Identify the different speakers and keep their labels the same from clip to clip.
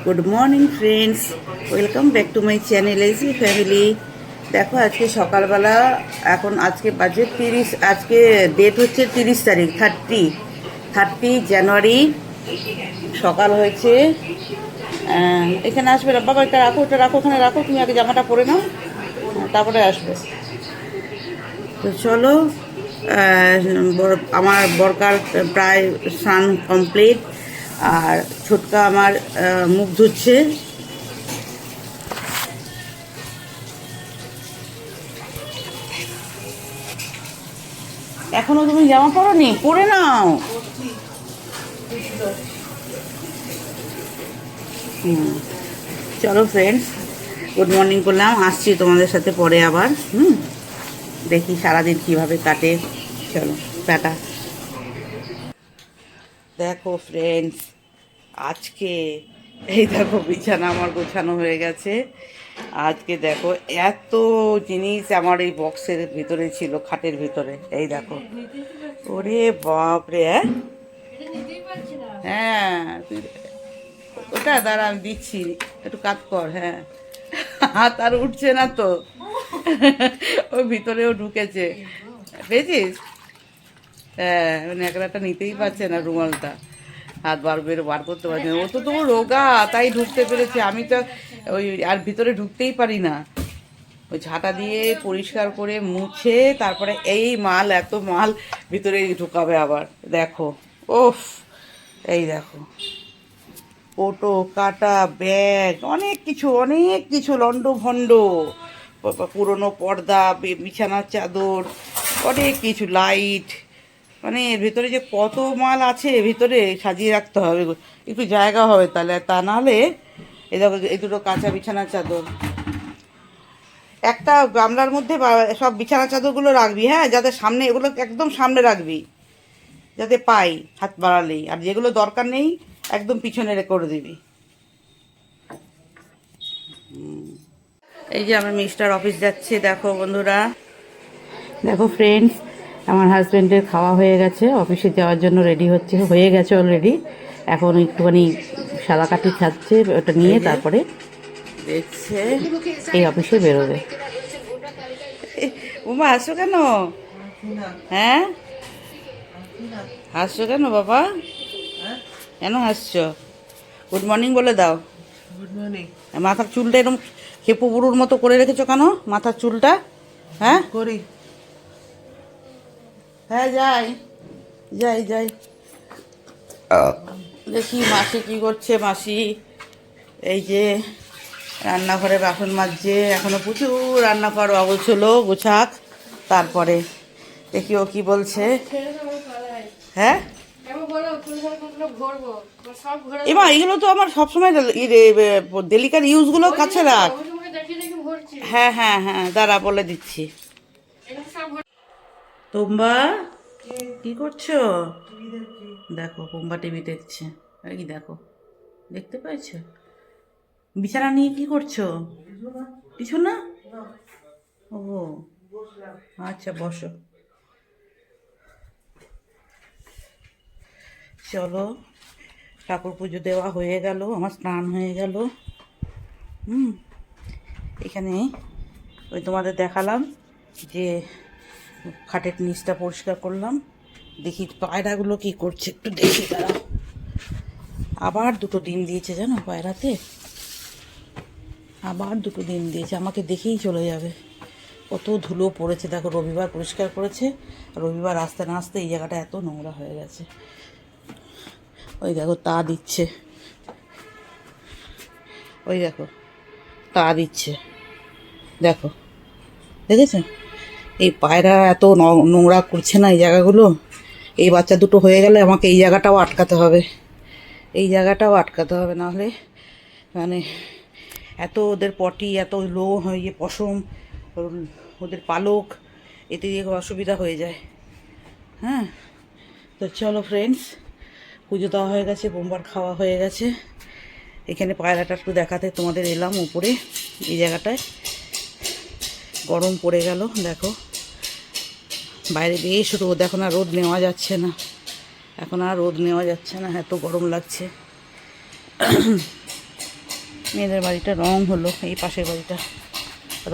Speaker 1: Good morning friends, welcome back to my channel AG family. দেখো আজকে সকালবেলা, এখন আজকে বাজে 30, আজকে ডেট হচ্ছে 30 তারিখ, 30 জানুয়ারি। সকাল হয়েছে। এখানে আসবে না বাবা, এটা রাখো, এটা রাখো, ওখানে রাখো, তুমি আগে জামাটা পরে নাও, তারপরে আসবে। তো চলো, আমার বরকার প্রায় স্নান কমপ্লিট, আর ছোটকা আমার মুখ ধুচ্ছে। এখনো তুমি জামা পরোনি? পরে নাও। হুম, চলো ফ্রেন্ডস, গুড মর্নিং করলাম, আসছি তোমাদের সাথে পরে আবার। দেখি সারাদিন কিভাবে কাটে। চলো, টাটা। দেখো ফ্রেন্ডস, আজকে এই দেখো বিছানা আমার গোছানো হয়ে গেছে। আজকে দেখো এত জিনিস আমার এই বক্সের ভিতরে ছিল, খাটের ভিতরে। এই দেখো, ওরে বাপরে! হ্যাঁ, ওটা দাঁড়া, আমি দিচ্ছি, একটু কাজ কর। হ্যাঁ, হাত আর উঠছে না তো, ওই ভিতরেও ঢুকেছে, পেয়েছিস? হ্যাঁ, মানে একটা নিতেই পারছে না রুমালটা, হাত বার করতে পারছে না। ও তো তবু রোগা, তাই ঢুকতে পেরেছে। আমি তো ওই আর ভিতরে ঢুকতেই পারি না। ওই ঝাঁটা দিয়ে পরিষ্কার করে মুছে তারপরে এই মাল, এত মাল ভিতরে ঢুকাবে আবার। দেখো, ওফ, এই দেখো, ওটো কাটা ব্যাগ, অনেক কিছু লন্ডভন্ড, পুরনো পর্দা, বিছানার চাদর, অনেক কিছু, লাইট, মানে এর ভিতরে যে কত মাল আছে ভিতরে, সাজিয়ে রাখতে হবে, একটু জায়গা হবে তাহলে, তা নাহলে। এই দেখো, এই দুটো কাঁচা বিছানার চাদর, একটা গামলার মধ্যে সব বিছানা চাদরগুলো রাখবি, হ্যাঁ, যাতে সামনে, এগুলো একদম সামনে রাখবি, যাতে পাই হাত বাড়ালেই, আর যেগুলো দরকার নেই একদম পিছনে করে দিবি। এই যে আমার মিস্টার অফিস যাচ্ছে, দেখো বন্ধুরা। দেখো ফ্রেন্ডস, আমার হাজব্যান্ডের খাওয়া হয়ে গেছে, অফিসে যাওয়ার জন্য রেডি হচ্ছে, হয়ে গেছে অলরেডি। এখন একটুখানি সাদা কাঠি খাচ্ছে, ওটা নিয়ে তারপরে দেখছে এই অফিসে বেরোবে। উমা, হাসছো কেন? হ্যাঁ, হাসছো কেন বাবা? কেন হাসছো? গুড মর্নিং বলে দাও।
Speaker 2: Good morning.
Speaker 1: মাথার চুলটা এরকম খেপু বুড়োর মতো করে রেখেছো কেন, মাথার চুলটা? হ্যাঁ,
Speaker 2: করি।
Speaker 1: হ্যাঁ, যাই যাই যাই। দেখি মাসি কি করছে। মাসি এই যে রান্নাঘরে বাসন মাজছে, এখনো প্রচুর রান্নাঘর অগোছলো, গোছাক, তারপরে দেখি ও কি বলছে। হ্যাঁ, এবার এগুলো তো আমার সবসময় ডেলিকার ইউজগুলো কাছে রাখ। হ্যাঁ হ্যাঁ হ্যাঁ, দাঁড়া, বলে দিচ্ছি। তোমরা কি করছো? দেখো, বোম্বা টিভি দেখছে। এই দেখো, দেখতে পাইছো? বিছানা নিয়ে কি করছো? কিছু না। ও আচ্ছা, বসো। চলো, ঠাকুর পুজো দেওয়া হয়ে গেল, আমার স্নান হয়ে গেল। এখানে ওই তোমাদের দেখালাম যে খাটের নিচটা পরিষ্কার করলাম। দেখি পায়রাগুলো কি করছে, একটু দেখি, দাঁড়াও। আবার দুটো ডিম দিয়েছে জানো পায়রাতে, আবার দুটো ডিম দিয়েছে, আমাকে দেখেই চলে যাবে। কত ধুলো পড়েছে দেখো, রবিবার পরিষ্কার করেছে, রবিবার আসতে না আসতে এই জায়গাটা এত নোংরা হয়ে গেছে। ওই দেখো, তা দিচ্ছে, ওই দেখো, তা দিচ্ছে, দেখো, দেখেছো? এই পায়রা এত নোংরা করছে না এই জায়গাগুলো। এই বাচ্চা দুটো হয়ে গেলে আমাকে এই জায়গাটাও আটকাতে হবে, এই জায়গাটাও আটকাতে হবে, নাহলে মানে এত ওদের পটি, এত লো হয়ে পশম, ওদের পালক, এতে দিয়ে অসুবিধা হয়ে যায়। হ্যাঁ, তো চলো ফ্রেন্ডস, পুজো দেওয়া হয়ে গেছে, বোমবার খাওয়া হয়ে গেছে। এখানে পায়রাটা একটু দেখাতে তোমাদের এলাম, উপরে এই জায়গাটায় গরম পড়ে গেল। দেখো বাইরে বেশ রোদ, এখন আর রোদ নেওয়া যাচ্ছে না, এখন আর রোদ নেওয়া যাচ্ছে না, এত গরম লাগছে। মেয়েদের বাড়িটা রং হলো, এই পাশের বাড়িটা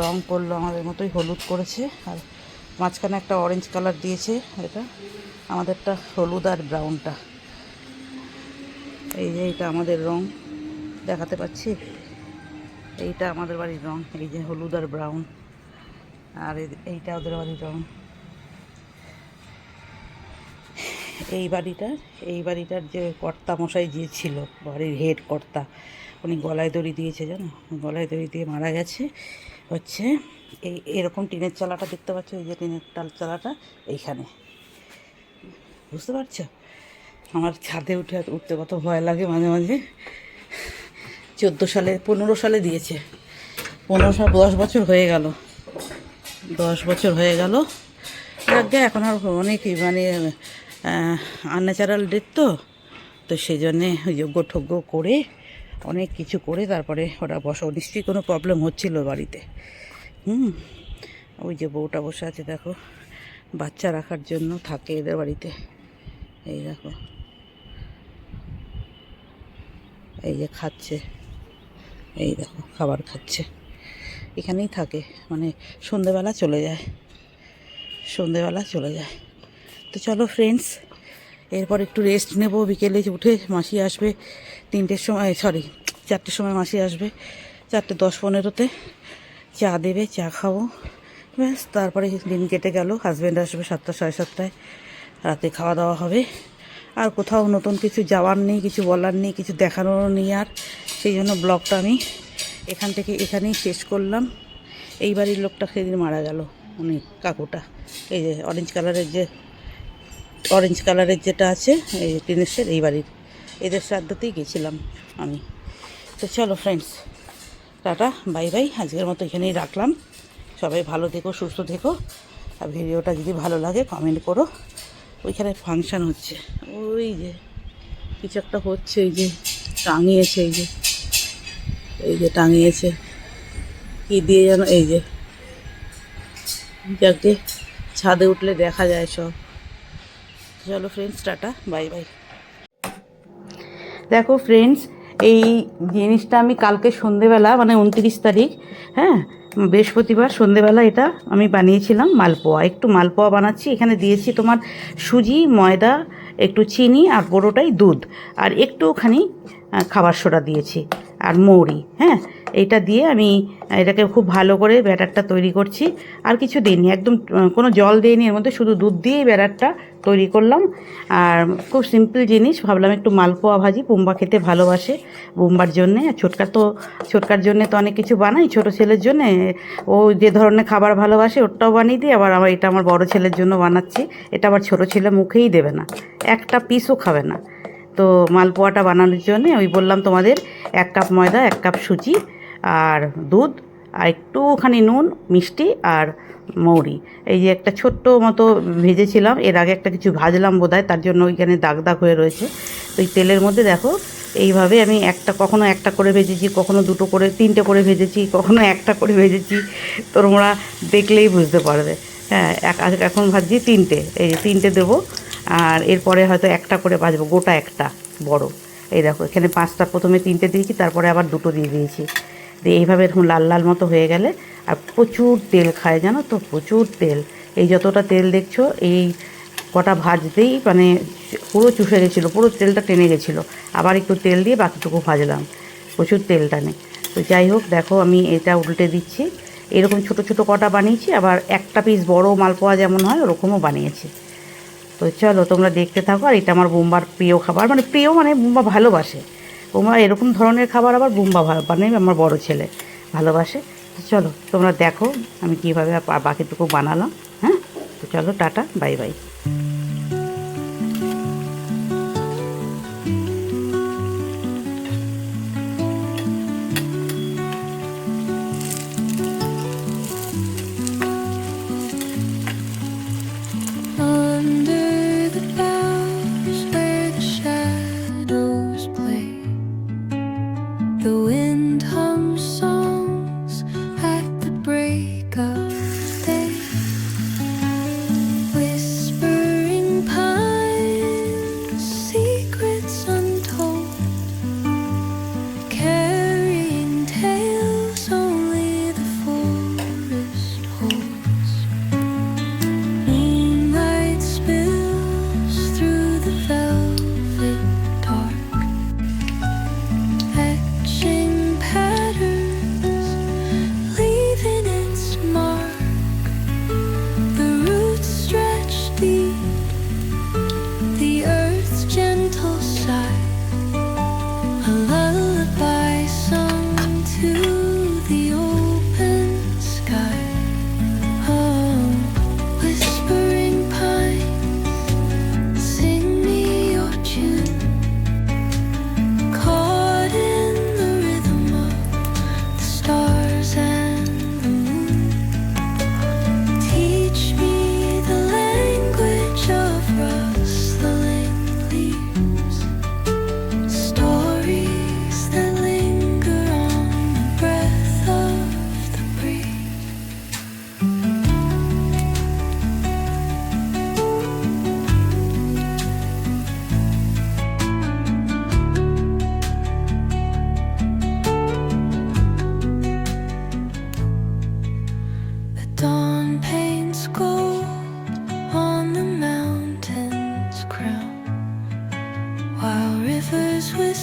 Speaker 1: রং করলো আমাদের মতোই, হলুদ করেছে আর মাঝখানে একটা অরেঞ্জ কালার দিয়েছে। এটা আমাদেরটা হলুদ আর ব্রাউনটা। এই যে এইটা আমাদের রং, দেখাতে পাচ্ছি, এইটা আমাদের বাড়ির রং, এই যে হলুদ আর ব্রাউন, আর এইটা ওদের বাড়ির রং। এই বাড়িটার যে কর্তা মশাই যে ছিল, বাড়ির হেড কর্তা, উনি গলায় দড়ি দিয়েছে, জানো, গলায় দড়ি দিয়ে মারা গেছে। হচ্ছে এরকম টিনের চালাটা দেখতে পাচ্ছ, এই যে টিনের চালাটা এইখানে, বুঝতে পারছো? আমার ছাদে উঠতে কত ভয় লাগে মাঝে মাঝে। 15 সালে দিয়েছে, 10 বছর হয়ে গেল, 10 বছর হয়ে গেল। আগে এখন আর অনেকই মানে আনন্যাচারাল ডেথ তো সেই জন্যে যজ্ঞ ঠজ্ঞ করে অনেক কিছু করে তারপরে ওরা নিশ্চয়ই কোনো প্রবলেম হচ্ছিল বাড়িতে। ওই যে বউটা বসে আছে দেখো, বাচ্চা রাখার জন্য থাকে এদের বাড়িতে। এই দেখো, এই যে খাচ্ছে, এই দেখো খাবার খাচ্ছে, এখানেই থাকে, মানে সন্ধেবেলা চলে যায়। তো চলো ফ্রেন্ডস, এরপর একটু রেস্ট নেব, বিকেলে উঠে মাসি আসবে 3টের সময়, 4টের সময় মাসি আসবে, 4টে 10-15-তে চা দেবে, চা খাবো, ব্যাস। তারপরে দিন কেটে গেল, হাজব্যান্ড আসবে 7টা 7:30, রাতে খাওয়া দাওয়া হবে। আর কোথাও নতুন কিছু যাওয়ার নেই, কিছু বলার নেই, কিছু দেখানোর নেই আর, সেই জন্য ব্লগটা আমি এখানেই শেষ করলাম। এই বাড়ির লোকটা সেদিন মারা গেল, উনি কাকুটা, এই যে অরেঞ্জ কালারের যেটা আছে এই টিনের শেড, এই বাড়ির, এদের শ্রাদ্ধতেই গেছিলাম আমি। তো চলো ফ্রেন্ডস, টাটা, বাই বাই, আজকের মতো এখানেই রাখলাম। সবাই ভালো থেকো, সুস্থ থেকো, আর ভিডিওটা যদি ভালো লাগে কমেন্ট করো। ওইখানে ফাংশান হচ্ছে, ওই যে কিছু একটা হচ্ছে, এই যে টাঙিয়েছে, এই যে টাঙিয়েছে কী দিয়ে যেন, এই যে যাকে ছাদে উঠলে দেখা যায় সব। চলো ফ্রেন্ডস, টাটা, বাই বাই। দেখো ফ্রেন্ডস, এই জিনিসটা আমি কালকে সন্ধেবেলা, মানে 29 তারিখ, হ্যাঁ, বৃহস্পতিবার সন্ধেবেলা এটা আমি বানিয়েছিলাম মালপোয়া। একটু মালপোয়া বানাচ্ছি, এখানে দিয়েছি তোমার সুজি, ময়দা, একটু চিনি, আর পুরোটাই দুধ, আর একটুখানি খাবার সোডা দিয়েছি, আর মৌরি, হ্যাঁ। এইটা দিয়ে আমি এটাকে খুব ভালো করে ব্যাটারটা তৈরি করছি। আর কিছু দিইনি, একদম কোনো জল দিইনি এর মধ্যে, শুধু দুধ দিয়েই ব্যাটারটা তৈরি করলাম। আর খুব সিম্পল জিনিস, ভাবলাম একটু মালপোয়া ভাজি, বুম্বা খেতে ভালোবাসে, বুম্বার জন্যে। আর ছোটকার জন্যে তো অনেক কিছু বানাই, ছোটো ছেলের জন্যে ও যে ধরনের খাবার ভালোবাসে ওটাও বানিয়ে দিই। আবার এটা আমার বড় ছেলের জন্য বানাচ্ছি, এটা আবার ছোটো ছেলে মুখেই দেবে না, একটা পিসও খাবে না। তো মালপোয়াটা বানানোর জন্যে ওই বললাম তোমাদের, 1 কাপ ময়দা, 1 কাপ সুজি, আর দুধ, আর একটুখানি নুন, মিষ্টি, আর মৌরি। এই যে একটা ছোট্ট মতো ভেজেছিলাম, এর আগে একটা কিছু ভাজলাম বোধহয়, তার জন্য ওইখানে দাগ দাগ হয়ে রয়েছে। তো এই তেলের মধ্যে দেখো, এইভাবে আমি কখনো একটা করে ভেজেছি, কখনো 2টো করে, 3টে করে ভেজেছি, কখনো একটা করে ভেজেছি, তোমরা দেখলেই বুঝতে পারবে। হ্যাঁ, এখন ভাজছি 3টে, এই যে 3টে দেবো, আর এরপরে হয়তো একটা করে ভাজবো, গোটা একটা বড়। এই দেখো, এখানে 5টা, প্রথমে 3টে দিয়েছি, তারপরে আবার 2টো দিয়ে দিয়েছি। দিয়ে এইভাবে এরকম লাল লাল মতো হয়ে গেলে, আর প্রচুর তেল খায় জানো তো, প্রচুর তেল। এই যতটা তেল দেখছো, এই কটা ভাজতেই মানে পুরো চুষে গেছিলো, পুরো তেলটা টেনে গেছিলো। আবার একটু তেল দিয়ে বাকিটুকু ভাজলাম, প্রচুর তেল টানে। তো যাই হোক, দেখো আমি এটা উল্টে দিচ্ছি। এরকম ছোট ছোট কটা বানিয়েছি, আবার একটা পিস বড় মালপোয়া যেমন হয় ওরকমও বানিয়েছি। তো চলো তোমরা দেখতে থাকো। আর এটা আমার বুম্বার প্রিয় খাবার, মানে প্রিয় মানে বুম্বা ভালোবাসে, বুম্বা এরকম ধরনের খাবার আবার বুম্বা বানাই, আমার বড় ছেলে ভালোবাসে। তো চলো তোমরা দেখো আমি কীভাবে বাকিটুকু বানালাম। হ্যাঁ, তো চলো tata, bye bye.
Speaker 2: Under the boughs where the shadows play, the wind hums soft.